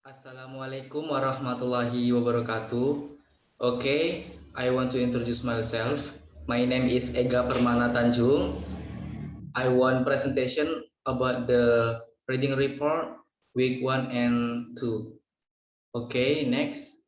Assalamualaikum warahmatullahi wabarakatuh. Okay, I want to introduce myself. My name is Ega Permana Tanjung. I want presentation about the reading report week 1 and 2. Okay, next.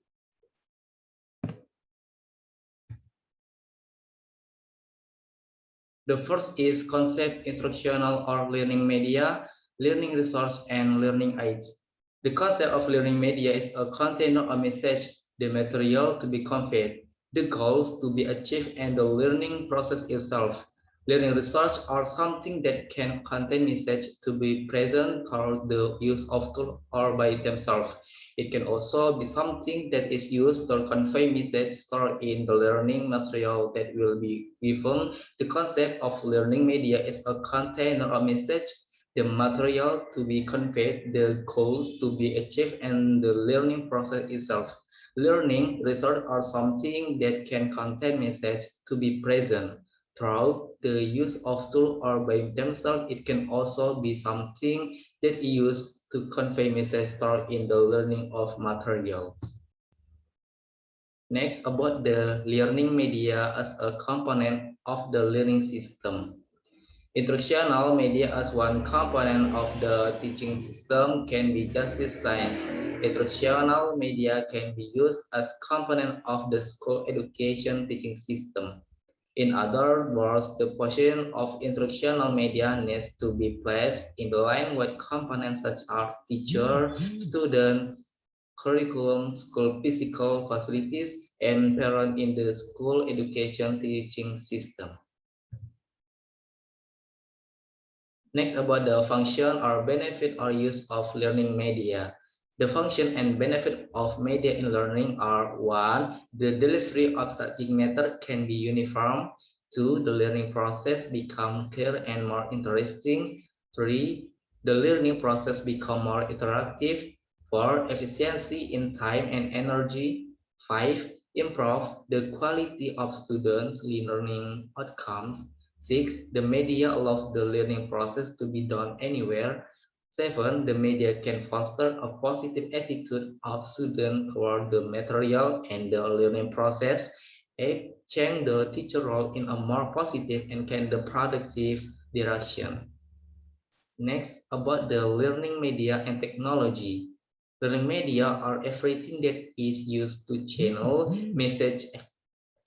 The first is concept instructional or learning media, learning resource, and learning aids. The concept of learning media is a container or message, the material to be conveyed, the goals to be achieved, and the learning process itself. Learning resource are something that can contain message to be present through the use of tool or by themselves. It can also be something that is used to convey message stored in the learning material that will be given. The concept of learning media is a container or message, the material to be conveyed, the goals to be achieved, and the learning process itself. Learning results are something that can contain message to be present. Through the use of tools or by themselves, it can also be something that is used to convey message stored in the learning of materials. Next, about the learning media as a component of the learning system. Instructional media as one component of the teaching system can be justice science. Instructional media can be used as component of the school education teaching system. In other words, the position of instructional media needs to be placed in the line with components such as teacher, students, curriculum, school physical facilities, and parent in the school education teaching system. Next, about the function or benefit or use of learning media. The function and benefit of media in learning are: 1. The delivery of subject matter can be uniform. 2. The learning process become clear and more interesting. 3. The learning process become more interactive. 4. Efficiency in time and energy. 5. Improve the quality of students' learning outcomes. 6. The media allows the learning process to be done anywhere. 7. The media can foster a positive attitude of students toward the material and the learning process. 8. Change the teacher role in a more positive and can the productive direction. Next, about the learning media and technology. Learning media are everything that is used to channel message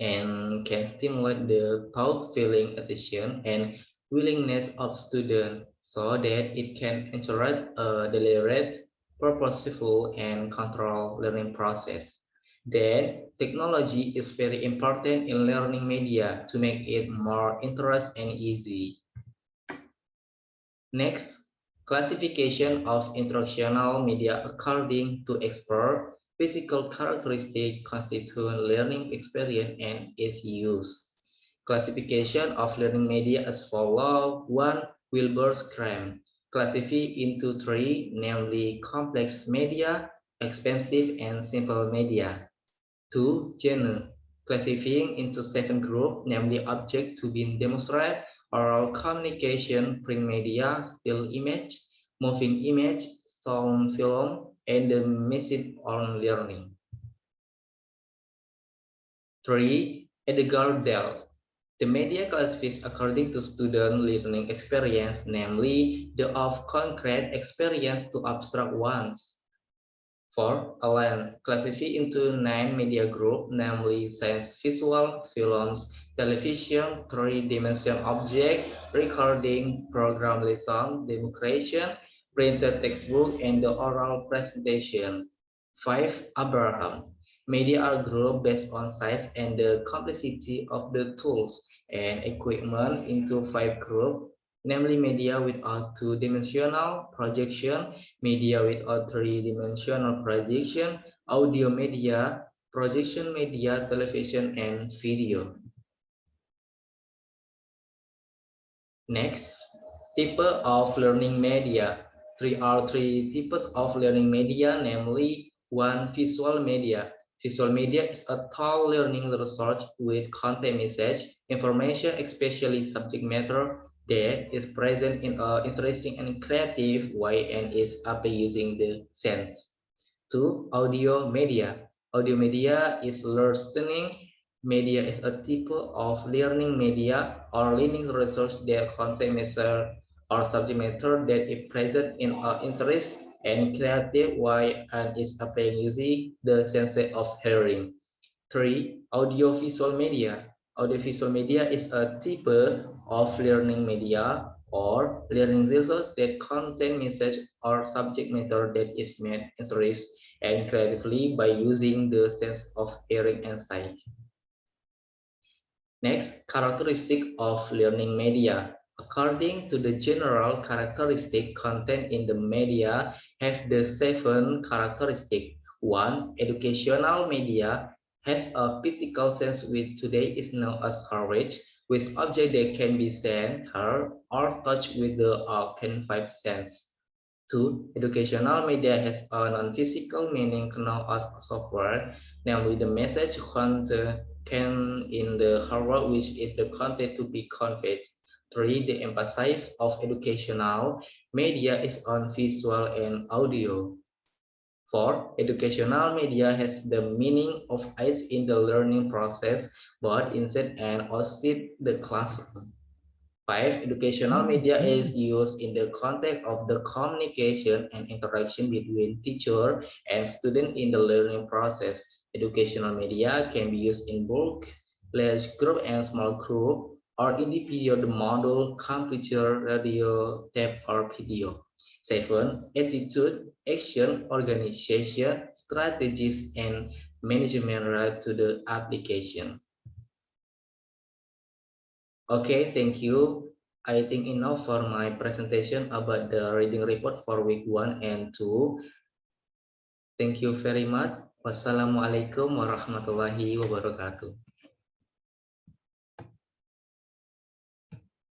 and can stimulate the thought, feeling, attention, and willingness of students so that it can ensure a deliberate, purposeful, and controlled learning process. Then, technology is very important in learning media to make it more interesting and easy. Next, classification of instructional media according to expert. Physical characteristics constitute learning experience and its use. Classification of learning media as follows. 1. Wilbur's cram. Classify into 3, namely complex media, expensive, and simple media. 2. Genre. Classifying into 7 groups, namely object to be demonstrated, oral communication, print media, still image, moving image, sound film, and the message on learning. 3. Edgar Dell. The media classifies according to student learning experience, namely the of concrete experience to abstract ones. 4. Align. Classify into 9 media groups, namely science visual, films, television, three-dimensional object, recording, program lesson, demonstration, printed textbook, and the oral presentation. 5. Abraham. Media are grouped based on size and the complexity of the tools and equipment into 5 groups, namely media without two-dimensional projection, media with a three-dimensional projection, audio media, projection media, television, and video. Next, type of learning media. There are three types of learning media, namely 1. Visual media. Visual media is a tool learning resource with content message, information, especially subject matter, that is present in an interesting and creative way and is up using the sense. 2. Audio media. Audio media is learning media is a type of learning media or learning resource that contain matter or subject matter that is present in our interest and creative way and is applied using the sense of hearing. 3. Audiovisual media. Audiovisual media is a type of learning media or learning resource that contain message or subject matter that is made interest and creatively by using the sense of hearing and sight. Next, characteristic of learning media. According to the general characteristic content in the media have the 7 characteristic. 1. Educational media has a physical sense which today is known as coverage, with object that can be seen, heard, or touched with the organ 5 sense. 2. Educational media has a non-physical meaning known as software, namely the message contained in the hardware which is the content to be conveyed. 3. The emphasis of educational media is on visual and audio. 4. Educational media has the meaning of aids in the learning process, both inside and outside the classroom. 5. Educational media is used in the context of the communication and interaction between teacher and student in the learning process. Educational media can be used in bulk, large group and small group, or individual model, computer, radio, tape, or video. 7. Attitude, action, organization, strategies, and management right to the application. Okay, thank you. I think enough for my presentation about the reading report for week 1 and 2. Thank you very much. Wassalamualaikum warahmatullahi wabarakatuh.